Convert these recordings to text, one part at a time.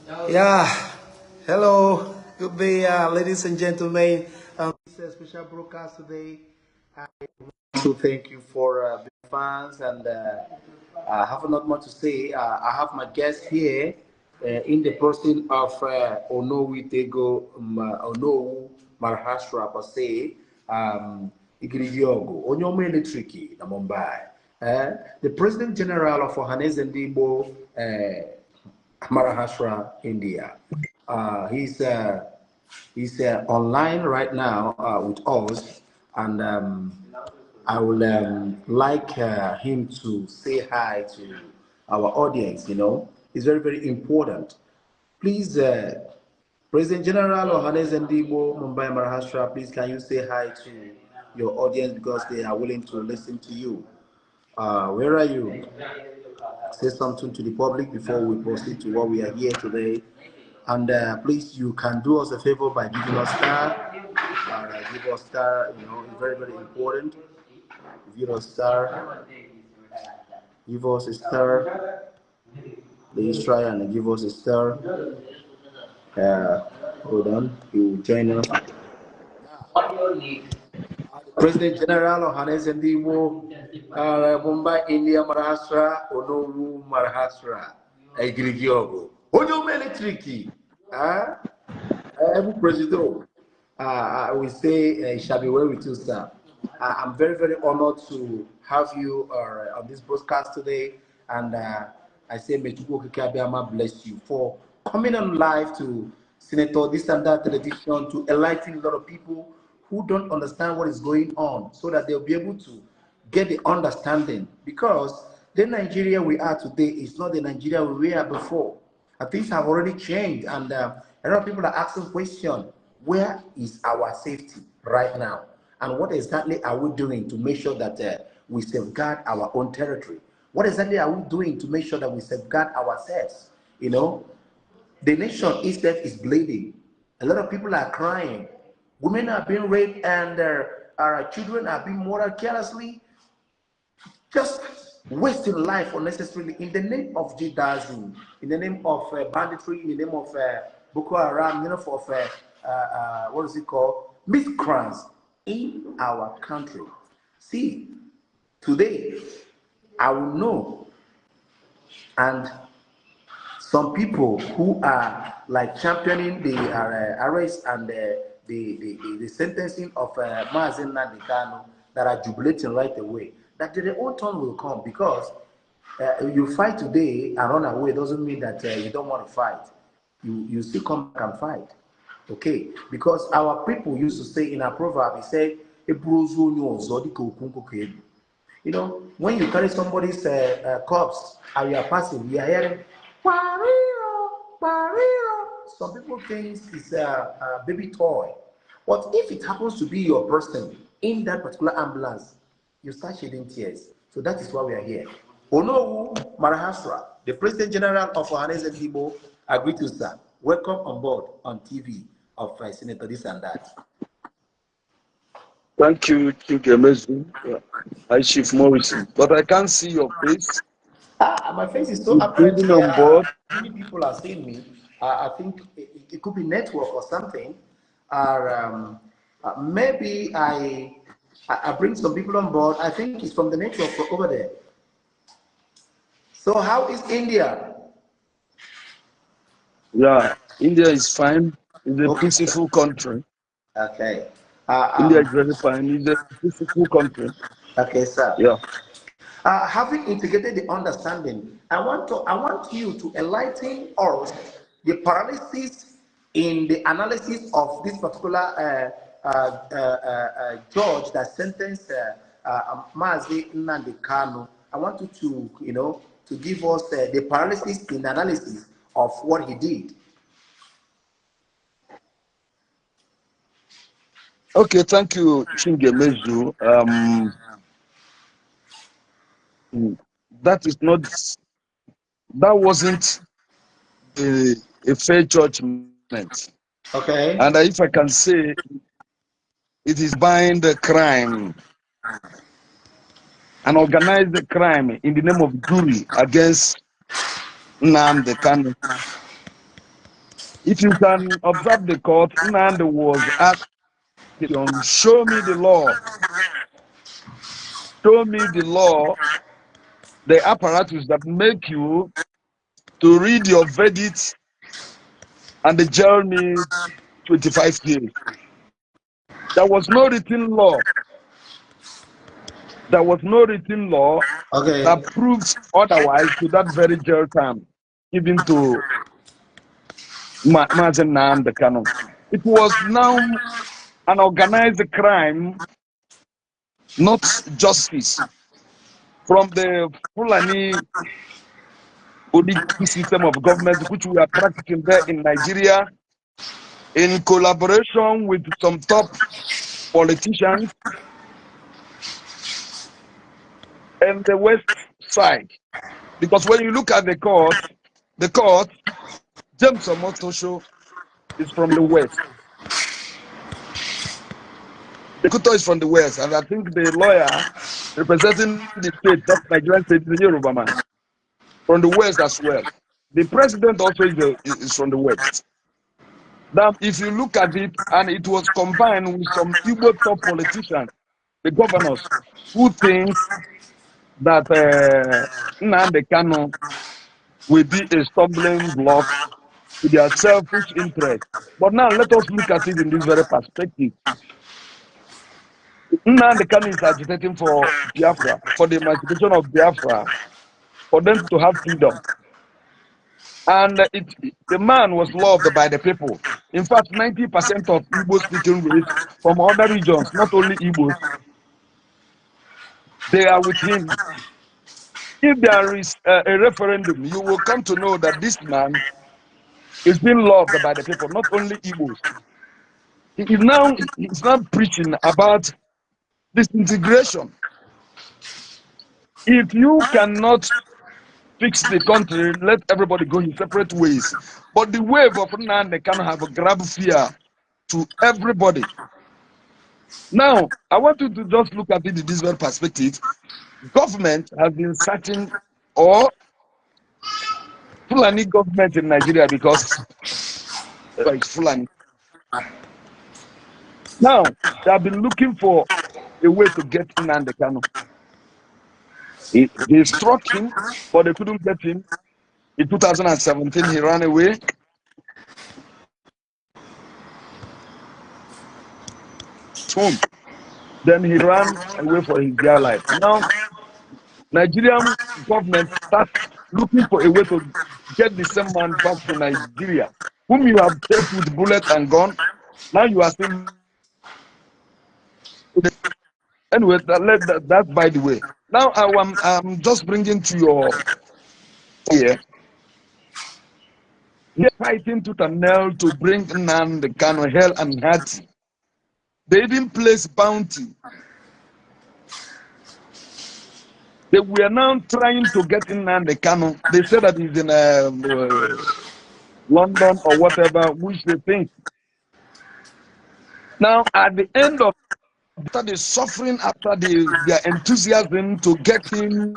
Yeah, hello, good day, ladies and gentlemen. This is a special broadcast today. I want to thank you for being fans, and I have not much to say. I have my guest here in the person of Onowu Maharashtra per se, Igirigiogo, Onyomo Electric, na Mumbai. The President General of ohaneze Ndi Igbo Maharashtra, India. He's online right now with us, and I will like him to say hi to our audience. It's very, very important. Please, President General Ohaneze Ndi Igbo Mumbai Maharashtra, please can you say hi to your audience because they are willing to listen to you. Where are you? Say something to the public before we proceed to what we are here today. And please, you can do us a favor by giving us star. Give us star. It's very, very important. Give us star. Give us a star. Please try and give us a star. Hold on. You will join us. President General Ohaneze Ndi Igbo Mumbai India Maharashtra Onowu Maharashtra Igirigiogo Onyo Electric every president I will say it shall be well with you, sir. I'm very, very honored to have you on this broadcast today, and I say may Chukwu Abiyama bless you for coming on live to Senator this and that television to enlighten a lot of people who don't understand what is going on, so that they'll be able to get the understanding. Because the Nigeria we are today is not the Nigeria we were before. Things have already changed, and a lot of people are asking questions. Where is our safety right now? And what exactly are we doing to make sure that we safeguard our own territory? What exactly are we doing to make sure that we safeguard ourselves? The nation itself is bleeding. A lot of people are crying. Women are being raped, and our children are being murdered carelessly, just wasting life unnecessarily in the name of jihadism, in the name of banditry, in the name of Boko Haram, of what is it called? Miscreants in our country. See, today I will know, and some people who are like championing the arrest and the sentencing of Mazen Nandekano that are jubilating right away, that their own turn will come, because you fight today and run away doesn't mean that you don't want to fight. You still come back and fight. Okay, because our people used to say in a proverb, he said, when you carry somebody's corpse and you are passing, you are hearing, Pario, Pario. Some people think it's a baby toy. But if it happens to be your person in that particular ambulance, you start shedding tears. So that is why we are here. Onowu Maharashtra, the President General of ohaneze Ndi Igbo, agreed to sir. Welcome on board on TV of Senator this and that. Thank you, Chigemezu. Hi, Chief Morrison. But I can't see your face. My face is so apparent. On board. Many people are seeing me. I think it could be network or something. Maybe I bring some people on board. I think it's from the network over there. So how is India? Yeah, India is fine. It's a peaceful country. Okay. India is very fine. It's a peaceful country. Okay, sir. Yeah. Having integrated the understanding, I want you to enlighten us the paralysis in the analysis of this particular judge that sentenced Mazi Nnamdi Kanu. I want you to give us the paralysis in the analysis of what he did. Okay, thank you, Chingemezu. That wasn't a fair judgment. Okay. And if I can say, it is buying the crime, an organized crime in the name of jury against Nnamdi Kanu. If you can observe the court, Nnamdi was asking, show me the law. Show me the law, the apparatus that make you to read your verdict and they jail me 25 years. There was no written law. There was no written law that proves otherwise to that very jail term given to Mazen Nnamdi Kanu. It was now an organized crime, not justice. From the Fulani system of government, which we are practicing there in Nigeria, in collaboration with some top politicians and the West side. Because when you look at the court, James Omotosho is from the West. The Kuto is from the West, and I think the lawyer representing the state, that Nigerian state, is a Yoruba man, from the West as well. The president also is from the West. Now, if you look at it, and it was combined with some Igbo top politicians, the governors, who think that Nnamdi Kanu will be a stumbling block to their selfish interest. But now let us look at it in this very perspective. Nnamdi Kanu is agitating for Biafra, for the emancipation of Biafra, for them to have freedom. And the man was loved by the people. In fact, 90% of Igbo-speaking race from other regions, not only Igbos, they are with him. If there is a referendum, you will come to know that this man is being loved by the people, not only Igbos. He's now preaching about disintegration. If you cannot fix the country, let everybody go in separate ways. But the wave of Nnamdi can have a grab fear to everybody. Now, I want you to just look at it in this very perspective. Government has been searching, or Fulani government in Nigeria, because it's Fulani. Now, they have been looking for a way to get Nnamdi Kanu. They struck him, but they couldn't get him. In 2017, he ran away. Home. Then he ran away for his dear life. Now, Nigerian government starts looking for a way to get the same man back to Nigeria, whom you have taken with bullet and gun. Now you are still. Anyway, that by the way. Now I'm just bringing to your here. They're fighting tooth and nail to bring Nnamdi Kanu hell and heart. They even place bounty. They were now trying to get Nnamdi Kanu. They said that he's in London or whatever, which they think. Now, at the end of after the suffering, after their enthusiasm to get him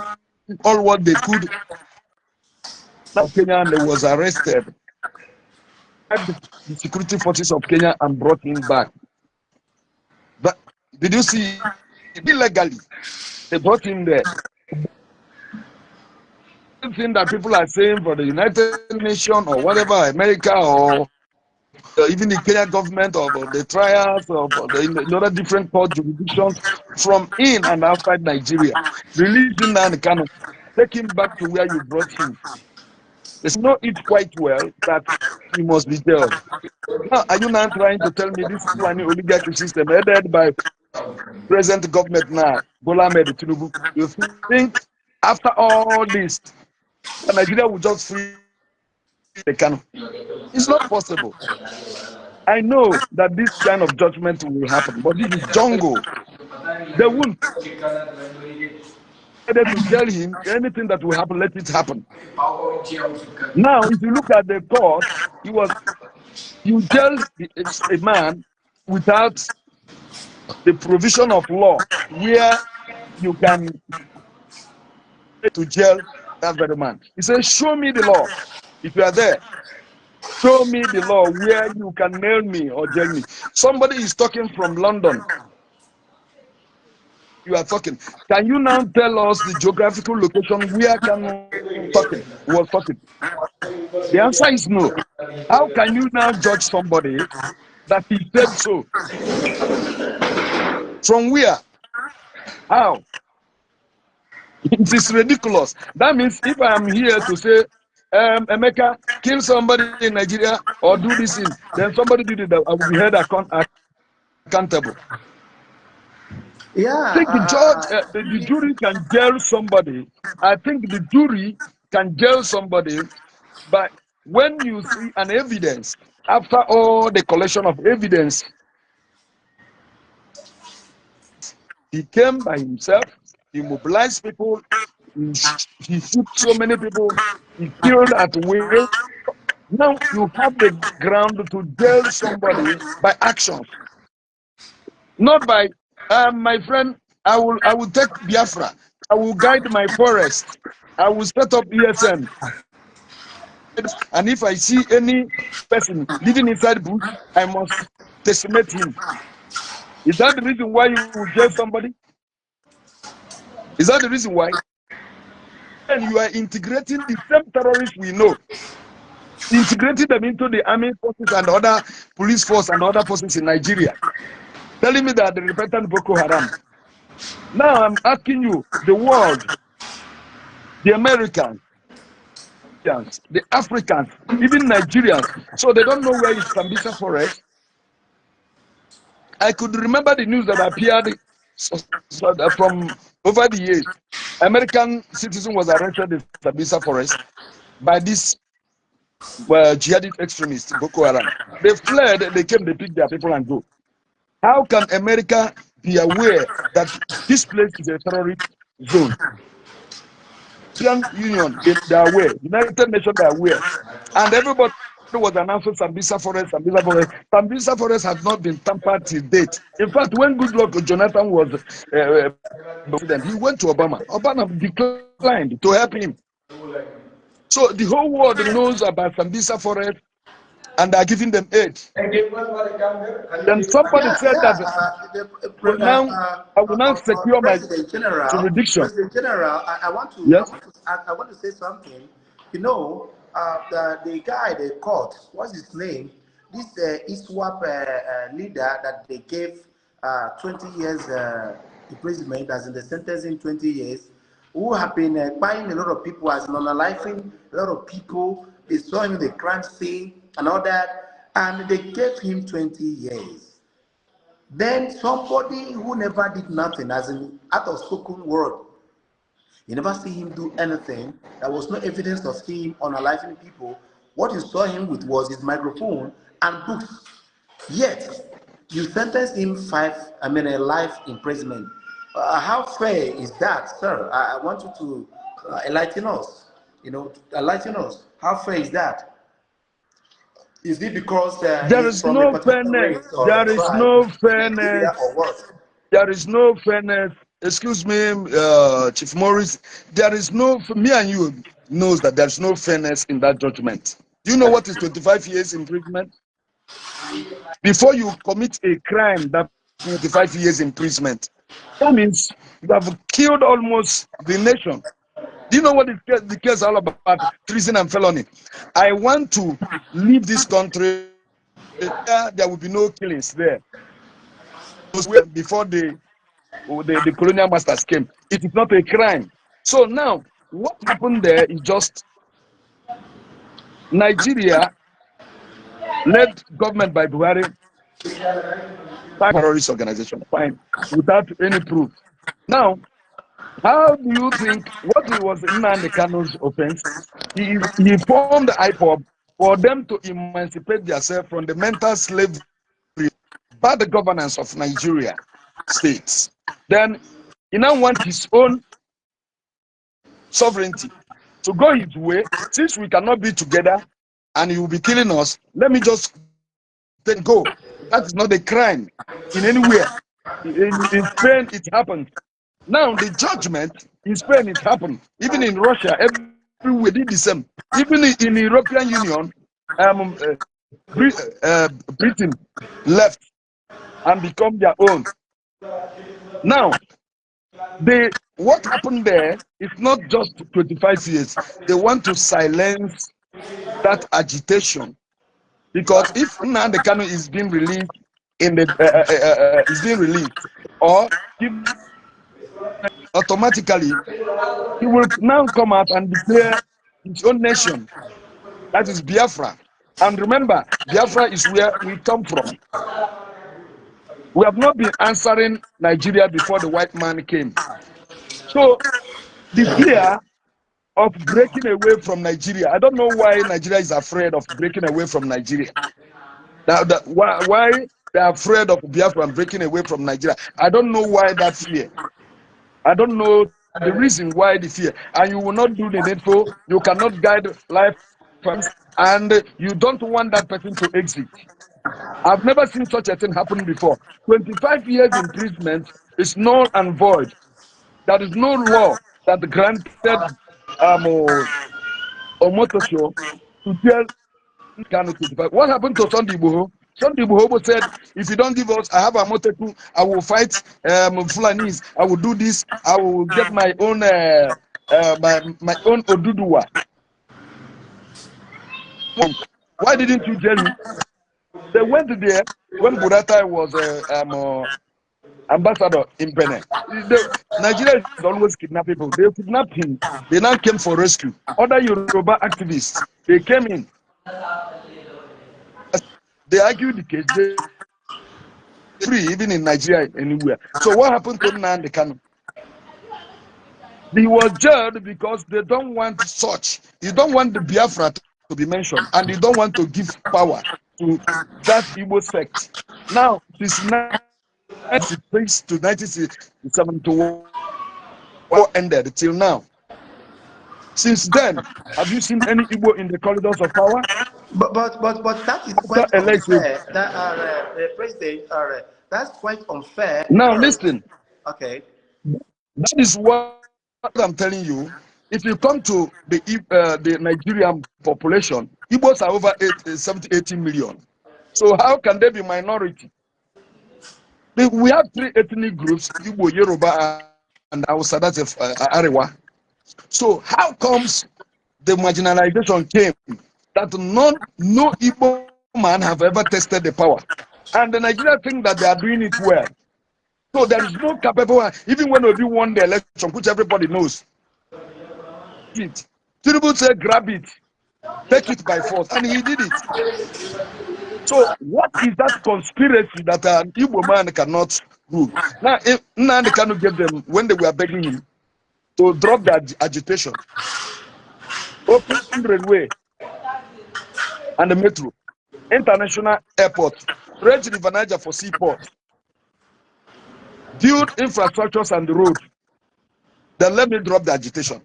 all what they could, Kenya was arrested by the security forces of Kenya and brought him back. But did you see illegally? They brought him there. The thing that people are saying for the United Nations or whatever, America or even the Kenya government or the trials of the other different court jurisdictions from in and outside Nigeria, releasing Nnamdi Kanu, take him back to where you brought him. They know it quite well that he must be jailed. Now, are you now trying to tell me this Fulani oligarchy system headed by present government now, Bola Ahmed Tinubu, you think after all this, Nigeria will just free the Kanu? It's not possible. I know that this kind of judgment will happen, but this is jungle. They won't. To tell him anything that will happen, let it happen. Now, if you look at the court, you tell a man without the provision of law where you can to jail that very man. He says, show me the law. If you are there, Show me the law where you can nail me or jail me. Somebody is talking from London. You are talking. Can you now tell us the geographical location where Kanu was talking? The answer is no. How can you now judge somebody that he said so? From where? How? It is ridiculous. That means if I am here to say, Emeka, kill somebody in Nigeria or do this in, then somebody did it, I will be held accountable. Yeah. I think the judge, the jury can jail somebody. I think the jury can jail somebody, but when you see an evidence, after all the collection of evidence, he came by himself, he mobilized people, he shoot so many people, he killed at will. Now you have the ground to jail somebody by actions, not by my friend. I will take Biafra. I will guide my forest. I will set up ESN. And if I see any person living inside bush, I must decimate him. Is that the reason why you will jail somebody? Is that the reason why? And you are integrating the same terrorists we know, integrating them into the army forces and other police force and other forces in Nigeria, telling me that the repentant Boko Haram. Now I'm asking you, the world, the Americans, the Africans, even Nigerians, so they don't know where is Sambisa Forest. I could remember the news that appeared from over the years. American citizen was arrested in Sambisa Forest by this jihadist extremists, Boko Haram. They fled, they came, they picked their people and go. How can America be aware that this place is a terrorist zone? European Union, they are aware. United Nations, they are aware. And everybody was announcing Sambisa Forest, Sambisa Forest. Sambisa Forest has not been tampered till date. In fact, when Goodluck Jonathan was president, he went to Obama. Obama declined to help him. So the whole world knows about Sambisa Forest, and are giving them aid. Then somebody said that I will now secure my jurisdiction. President General, I want to, yes? I want to say something. You know, the guy they caught, what's his name? This ISWAP leader that they gave 20 years imprisonment, as in the sentencing 20 years, who have been buying a lot of people, as in unaliving a lot of people. They saw him in the crime scene and all that, and they gave him 20 years. Then somebody who never did nothing, as in out of spoken word, you never see him do anything. There was no evidence of him unaliving people. What you saw him with was his microphone and books. Yet you sentenced him a life imprisonment. How fair is that, sir? I want you to enlighten us. You know, enlighten us. How fair is that? Is it because there is no fairness? There is no fairness. Or what? There is no fairness. Excuse me, Chief Morris. There is no. Me and you knows that there is no fairness in that judgment. Do you know what is 25 years imprisonment? Before you commit a crime, that 25 years imprisonment. That means you have killed almost the nation. Do you know what the case is all about? Treason and felony. I want to leave this country. There will be no killings there. Before the colonial masters came, it is not a crime. So now, what happened there is just Nigeria, led government by Buhari, terrorist organization, fine, without any proof. Now, how do you think what was Nnamdi Kanu's offense? He formed the IPOB for them to emancipate themselves from the mental slavery by the governance of Nigeria states. Then he now wants his own sovereignty to go his way. Since we cannot be together and he will be killing us, let me just then go. That is not a crime in anywhere. In Spain, it happened. Now the judgment in Spain, it happened. Even in Russia, everywhere did the same. Even in the European Union, Britain left and become their own. Now, what happened there is not just 25 years. They want to silence that agitation, because if Nnamdi Kanu is being released or automatically he will now come out and declare his own nation, that is Biafra. And remember, Biafra is where we come from. We have not been answering Nigeria before the white man came. So the fear of breaking away from Nigeria, I don't know why Nigeria is afraid of breaking away from Nigeria. Why they are afraid of Biafra and breaking away from Nigeria. I don't know why that fear. I don't know the reason why the fear. And you will not do the needful. You cannot guide life, and you don't want that person to exit. I've never seen such a thing happen before. 25 years imprisonment is null and void. There is no law that granted Omotosho to tell Kanu 25. What happened to Ndi Igbo? Ndi Igbo said, if you don't give us, I have a Moteku, I will fight Fulanis, I will do this, I will get my own my own Oduduwa. Why didn't you tell him? They went there when Buratai was ambassador in Benin. Nigeria is always kidnapping people. They kidnapped him. They now came for rescue. Other Yoruba activists, they came in. They argued the case. They free even in Nigeria anywhere. So what happened to Nnamdi Kanu? He was jailed because they don't want such. You don't want the Biafra to be mentioned, and you don't want to give power to that Igbo sect. Now, since 1966 to 1971 ended till now. Since then, have you seen any Igbo in the corridors of power? But that is quite unfair. That President, that's quite unfair. Now listen. Okay. That is what I'm telling you. If you come to the Nigerian population, Igbos are over 70, 80 million. So how can they be minority? We have three ethnic groups: Igbo, Yoruba, and Hausa. That's Arewa. So how comes the marginalization came that no Igbo man have ever tested the power, and the Nigerians think that they are doing it well? So there is no capable, even when Obi won the election, which everybody knows. Tinubu said, grab it, take it by force, and he did it. So what is that conspiracy that an Igbo man cannot rule? Now, Nnamdi Kanu gave them, when they were begging him to drop the agitation, open railway and the metro, international airport, Red River Niger for seaport, build infrastructures and the road. Then let me drop the agitation.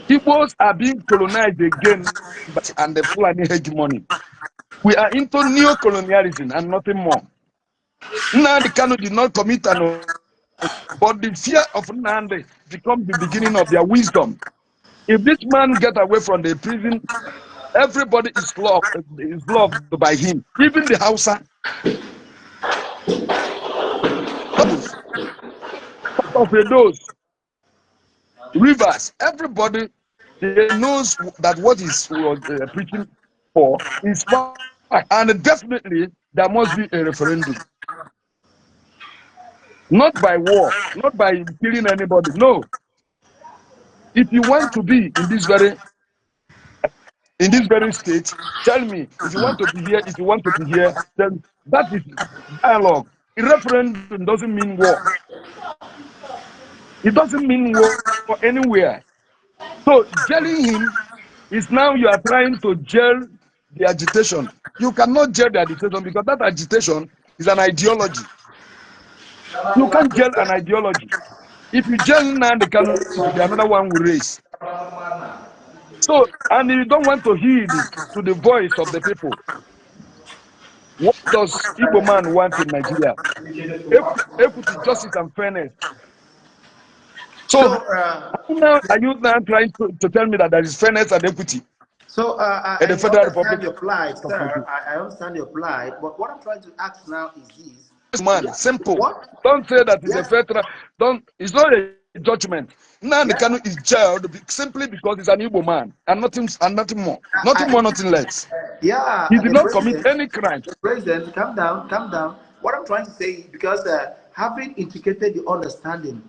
Igbos are being colonized again and the Fulani hegemony. We are into neo-colonialism and nothing more. Nnamdi Kanu did not commit an, but the fear of Nnamdi becomes the beginning of their wisdom. If this man gets away from the prison, everybody is loved by him. Even the Hausa. Of those rivers, everybody knows that what he was preaching for is fine, and definitely there must be a referendum, not by war, not by killing anybody. No, if you want to be in this very state, tell me. If you want to be here, if you want to be here, then that is dialogue. A referendum doesn't mean war. It doesn't mean war anywhere. So jailing him is now you are trying to jail the agitation. You cannot jail the agitation because that agitation is an ideology. You can't jail an ideology. If you jail Nnamdi Kanu, the another one will raise. So, and you don't want to heed to the voice of the people. What does Igbo man want in Nigeria? Equity, justice, and fairness. So are you now trying to tell me that there is fairness and equity in the Federal Republic? Your plight, sir. I understand your plight, but what I'm trying to ask now is this: man, simple. What? Don't say that it's a federal. It's not a judgment. Nnamdi Kanu is jailed simply because he's an Igbo man and nothing more, nothing less. Yeah, he did not commit any crime. President, calm down. What I'm trying to say, because having integrated the understanding,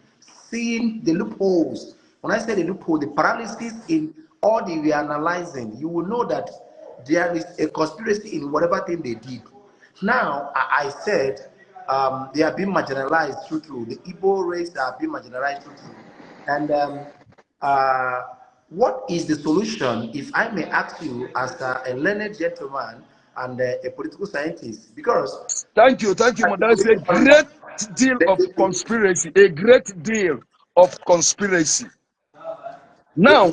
seeing the loopholes. When I say the loophole, the paralysis in all the reanalyzing, you will know that there is a conspiracy in whatever thing they did. Now, I said they are being marginalized through. The Igbo race are being marginalized through. And what is the solution, if I may ask you, as a learned gentleman and a political scientist? Because thank you, Madam. It's a great deal of conspiracy. A great deal of conspiracy. Now,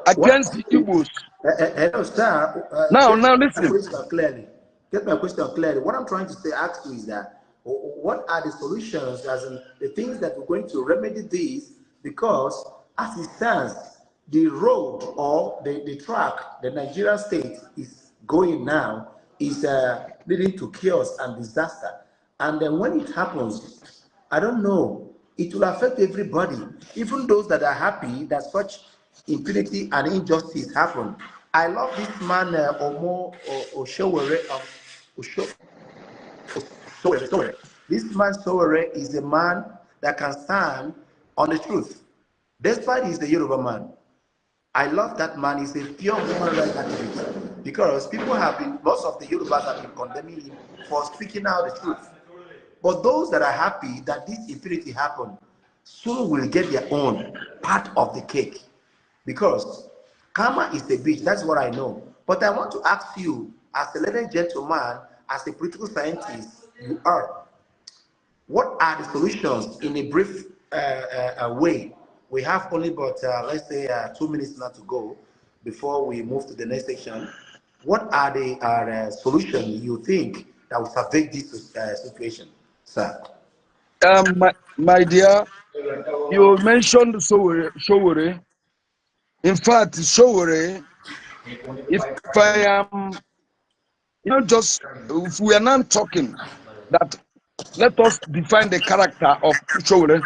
against the Igbos. Hello, sir. Now, listen. Get my question clearly. What I'm trying to ask you is that what are the solutions, as in the things that we're going to remedy this? Because as it stands, the road or the track the Nigerian state is going now is leading to chaos and disaster. And then when it happens, I don't know, it will affect everybody, even those that are happy that such impunity and injustice happen. I love this man, Omo Oshowere. This man, Sowore, is a man that can stand on the truth. Despite he's a Yoruba man. I love that man. He's a pure human rights activist. Because most of the Yorubas have been condemning him for speaking out the truth. But those that are happy that this impunity happened, soon will get their own part of the cake. Because karma is the bitch, that's what I know. But I want to ask you, as a learned gentleman, as a political scientist, you are, what are the solutions in a brief way? We have only about, let's say, 2 minutes now to go before we move to the next section. What are the solutions you think that will salvage this situation, sir? My dear, you mentioned Sowore. In fact, Sowore, if I am, if we are not talking that, let us define the character of Sowore.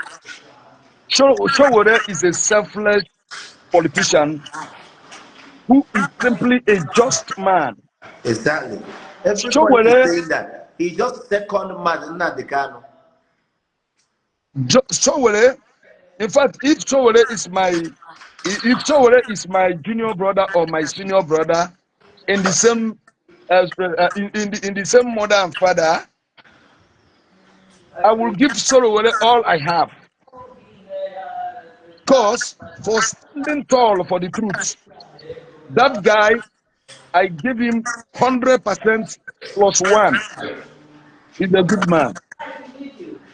Sowore is a selfless politician who is simply a just man. Exactly. Everybody is saying that. He just second man, Nnamdi Kanu. Sowore, in fact, if Sowore is my junior brother or my senior brother in the same in the same mother and father, I will give Sowore all I have. Because for standing tall for the truth, that guy, I give him 100% plus one. He's a good man.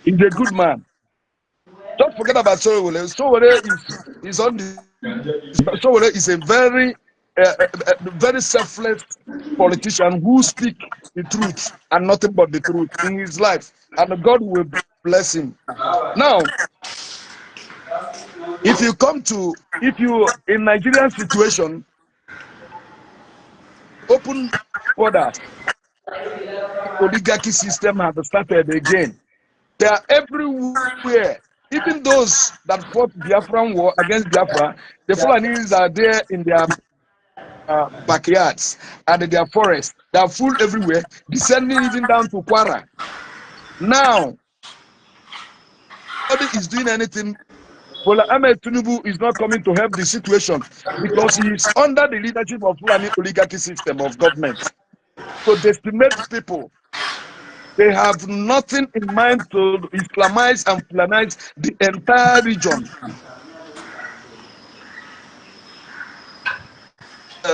He's a good man. Don't forget about Sowore. Sowore is a very very selfless politician who speaks the truth and nothing but the truth in his life, and God will bless him. Now, if you in Nigerian situation, open borders, oligarchy system has started again. They are everywhere. Even those that fought Biafran war against Biafra, the Fulanis are there in their backyards and their forests. They are full everywhere, descending even down to Kwara. Now, nobody is doing anything. Bola Ahmed Tinubu is not coming to help the situation because he is under the leadership of Fulani oligarchy system of government. To decimate people. They have nothing in mind to Islamize and Fulanize the entire region.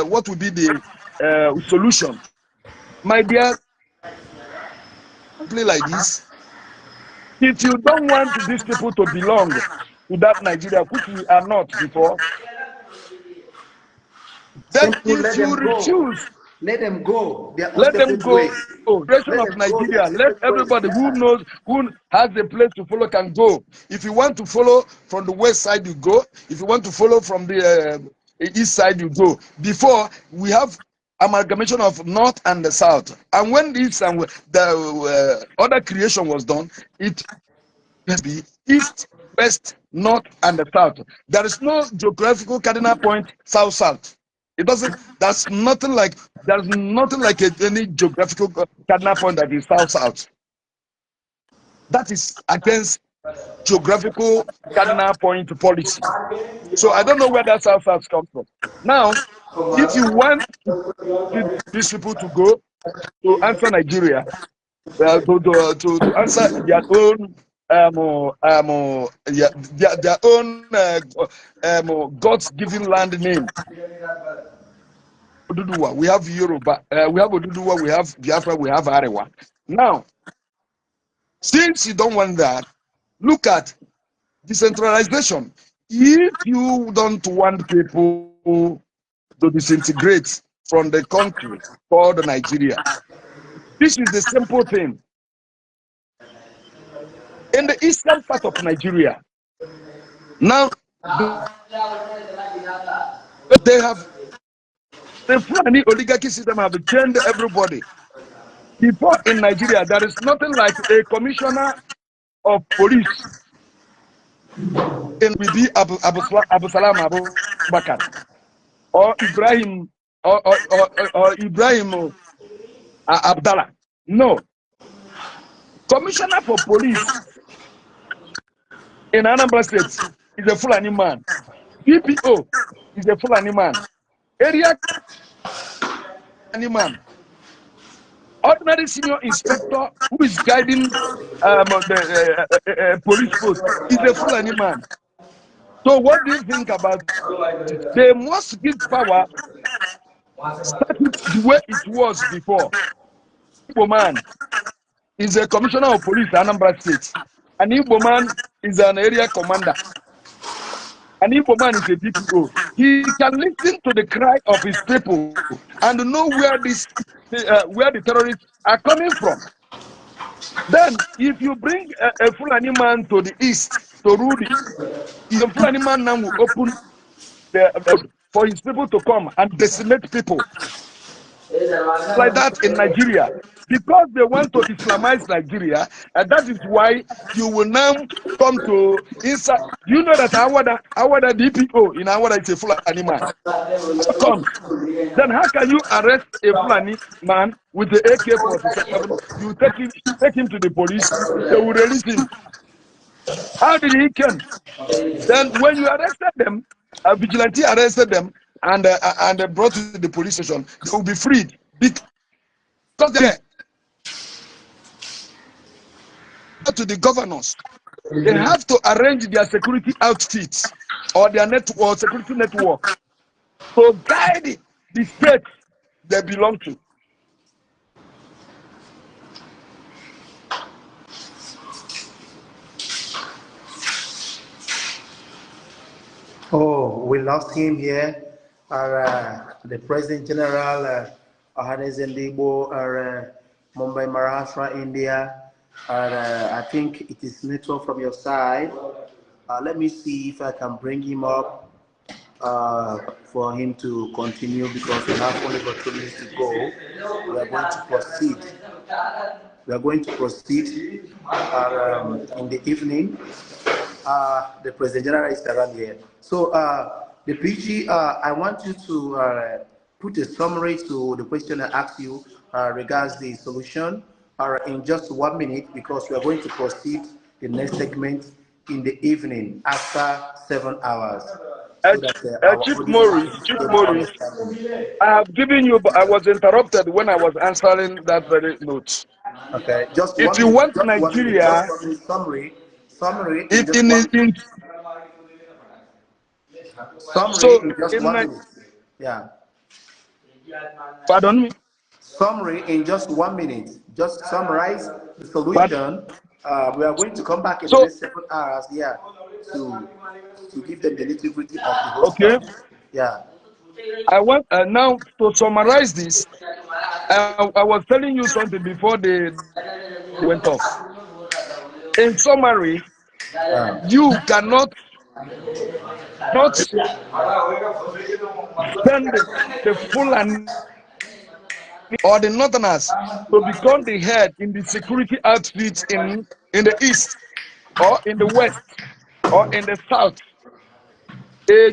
What would be the solution? My dear, play like this. If you don't want these people to belong to that Nigeria, which we are not before, then if you refuse Let them go their own Let them separate go. ways. Direction Let of them go their Nigeria. Let separate ways. everybody who Yeah. knows, who has a place to follow, can go. If you want to follow from the west side, you go. If you want to follow from the east side, you go. Before, we have amalgamation of north and the south. And when this and the other creation was done, it must be east, west, north, and the south. There is no geographical cardinal point south-south. It doesn't. There's nothing like any geographical cardinal point that is south-south. That is against geographical cardinal point policy. So I don't know where that south-south comes from. Now, if you want these people to go to answer Nigeria, to answer their own yeah, their own God's given land name. Oduduwa, we have Yoruba, we have Oduduwa, we have Biafra, we have Arewa. Now, since you don't want that, look at decentralization. If you don't want people to disintegrate from the country called Nigeria, this is the simple thing. In the eastern part of Nigeria, now they have the Fulani oligarchy system have changed everybody. Before in Nigeria, there is nothing like a commissioner of police in Bibi Abu Salam Abu Bakar or Ibrahim or Ibrahim Abdallah. No. Commissioner for police in Anambra State is a Fulani man. PPO is a Fulani man. Area Fulani man. Ordinary senior inspector who is guiding the police post is a Fulani man. So what do you think about it? They must give power, start it the way it was before. Igbo man is a commissioner of police in Anambra State. An Igbo man is an area commander. An Igbo man is a DPO. He can listen to the cry of his people and know where the terrorists are coming from. Then, if you bring a Fulani man to the east to rule the Fulani man now will open the for his people to come and decimate people. Like that in Nigeria. Because they want to Islamize Nigeria, and that is why you will now come to inside. You know that Awada DPO in Awada is a Fulani man. How comes? Then how can you arrest a Fulani man with the AK-47? You take him to the police, they will release him. How did he come? Then when you arrested them, a vigilante arrested them and brought to the police station, they will be freed because they to the governors. They have to arrange their security outfits or their network, security network, to guide the state they belong to. Oh, we lost him here. The President General ohaneze Ndi Igbo Mumbai, Maharashtra, India. I think it is network from your side. Let me see if I can bring him up for him to continue because we have only got 2 minutes to go. We are going to proceed. We are going to proceed in the evening. The President General is around here. So, the PG, I want you to put a summary to the question I asked you regards the solution in just 1 minute because we are going to proceed the next segment in the evening after 7 hours. So that, Chief Maurice, I have given you, but I was interrupted when I was answering that very note. Okay, just if you want Nigeria, summary in just in 1 minute. So in just 1 minute. Yeah. Pardon me. Summary in just 1 minute. Just summarize the solution. We are going to come back in the next 7 hours. Yeah. To give them the nitty-gritty of the whole okay. stuff. Yeah. I want now to summarize this. I was telling you something before they went off. In summary, you cannot not send the Fulani or the Northerners to become the head in the security outfits in the East or in the West or in the South. A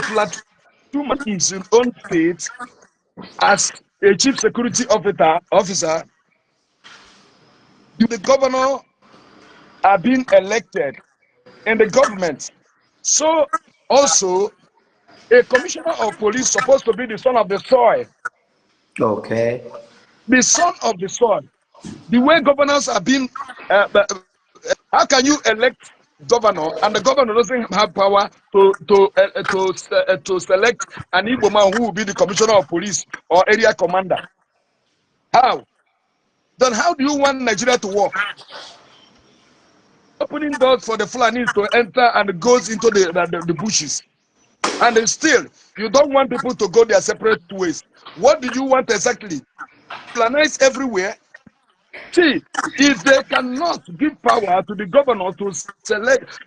platoon in his own state as a chief security officer, the governor are being elected in the government. So also a commissioner of police supposed to be the son of the soil. Okay. The son of the soil. The way governors are being, how can you elect governor and the governor doesn't have power to select an Igbo man who will be the commissioner of police or area commander? How? Then how do you want Nigeria to work? Opening doors for the Fulanis to enter and goes into the bushes. And still, you don't want people to go their separate ways. What do you want exactly? Fulanize everywhere? See, if they cannot give power to the governor to select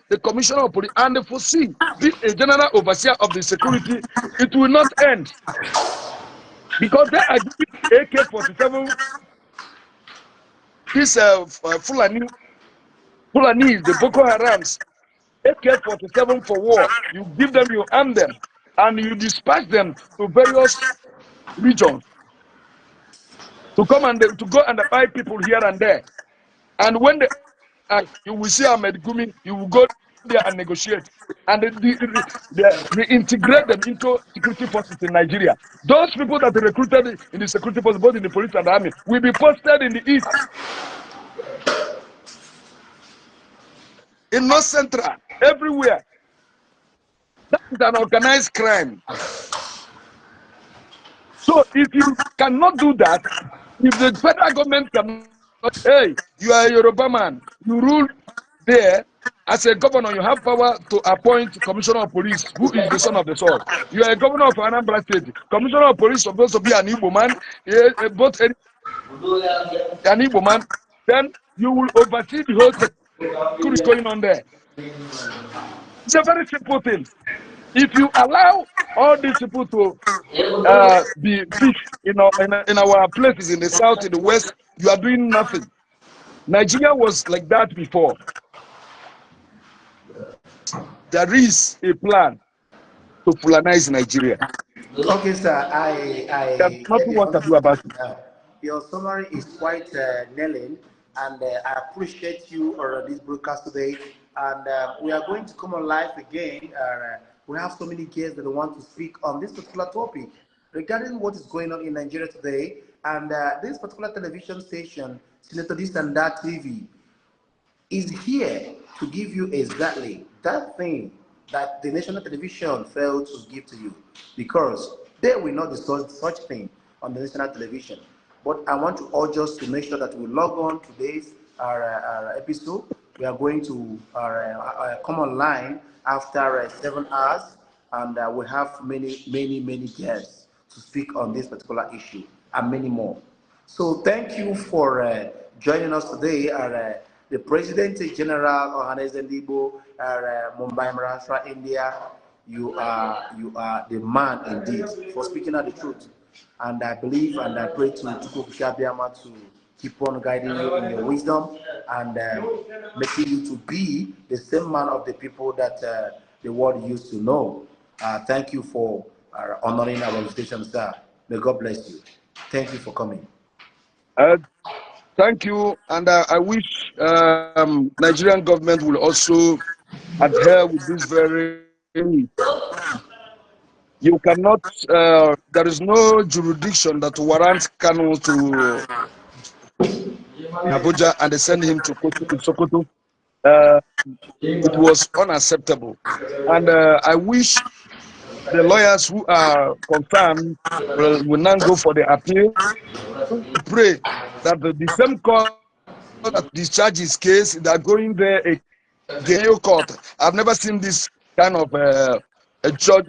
the commissioner of police and foresee be a general overseer of the security, it will not end. Because they are giving AK-47, this Fulani, the Boko Harams, AK-47 for war. You give them, you arm them, and you dispatch them to various regions to come and to go and buy people here and there. And when you will see Ahmed Gumi, you will go there and negotiate and reintegrate them into security forces in Nigeria. Those people that are recruited in the security forces, both in the police and the army, will be posted in the East, in North Central, everywhere. That is an organized crime. So if you cannot do that, if the federal government cannot, hey, you are a Yoruba man, you rule there as a governor, you have power to appoint commissioner of police, who is the son of the soil. You are a governor of Anambra State. Commissioner of police is supposed to be an Igbo man, both an Igbo man. Then you will oversee the whole security going on there. It's a very simple thing. If you allow all these people to be fished in our places in the south, in the west, you are doing nothing. Nigeria was like that before. There is a plan to Fulanize Nigeria. Okay, sir. There's nothing what to do about it. Your summary is quite nailing, and I appreciate you on this broadcast today. And we are going to come on live again. We have so many guests that want to speak on this particular topic regarding what is going on in Nigeria today. And this particular television station, Senator This and That TV, is here to give you exactly that thing that the national television failed to give to you, because they will not discuss such thing on the national television. But I want to urge us to make sure that we log on today's episode. We are going to come online after 7 hours, and we have many guests to speak on this particular issue and many more. So thank you for joining us today. The President General ohaneze Ndi Igbo Maharashtra India. You are the man indeed for speaking out the truth. And I believe and I pray to Tukukabiama to keep on guiding you in your wisdom and making you to be the same man of the people that the world used to know. Thank you for honoring our invitation, sir. May God bless you. Thank you for coming. Thank you, and I wish Nigerian government will also adhere with this very. You cannot. There is no jurisdiction that warrants Kanu to Abuja and they send him to Sokoto. It was unacceptable, and I wish the lawyers who are concerned will now go for the appeal. Pray that the same court that discharge his case, they are going there again court. I've never seen this kind of a judge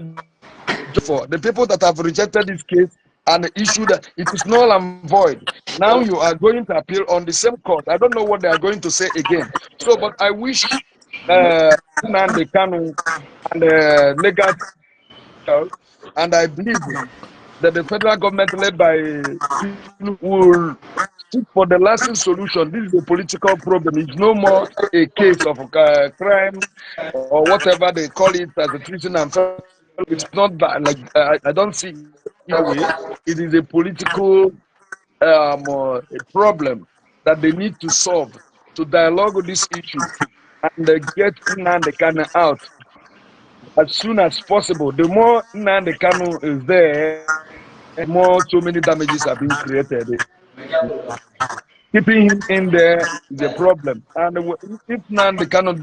for the people that have rejected this case. and issue that it is null and void. Now you are going to appeal on the same court. I don't know what they are going to say again. So, but I wish Nnamdi Kanu and legal, and I believe that the federal government led by will seek for the lasting solution. This is a political problem. It's no more a case of crime or whatever they call it as a treason and felony. It's not that. Like I don't see it that way. It is a political a problem that they need to solve to dialogue with this issue and get Nnamdi Kanu out as soon as possible. The more Nnamdi Kanu is there, the more so many damages are being created. Keeping him in there is a problem. And if Nnamdi Kanu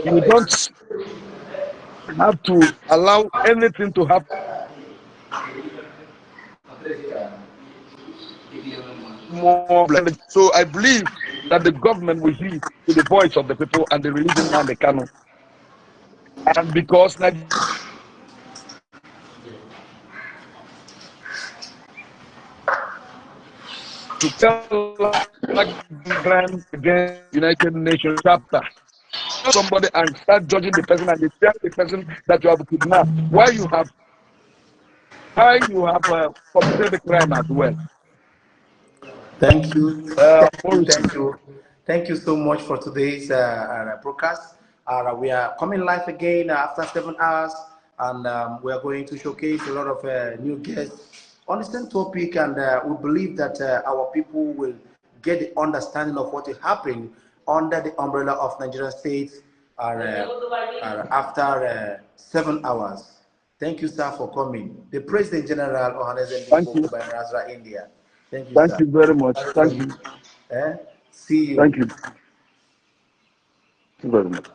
you don't have to allow anything to happen more. So I believe that the government will heed to the voice of the people and the releasing Nnamdi Kanu. And because to tell against United Nations chapter somebody and start judging the person and they tell the person that you have kidnapped why you have committed the crime as well. Thank you. Thank you so much for today's broadcast. We are coming live again after 7 hours, and we are going to showcase a lot of new guests on the same topic, and we believe that our people will get the understanding of what is happening under the umbrella of Nigerian states after 7 hours. Thank you, sir, for coming. The President General ohaneze Ndi Igbo Maharashtra India. Thank you, Thank sir. you very much. Thank you. See you. Thank you. Thank you very much.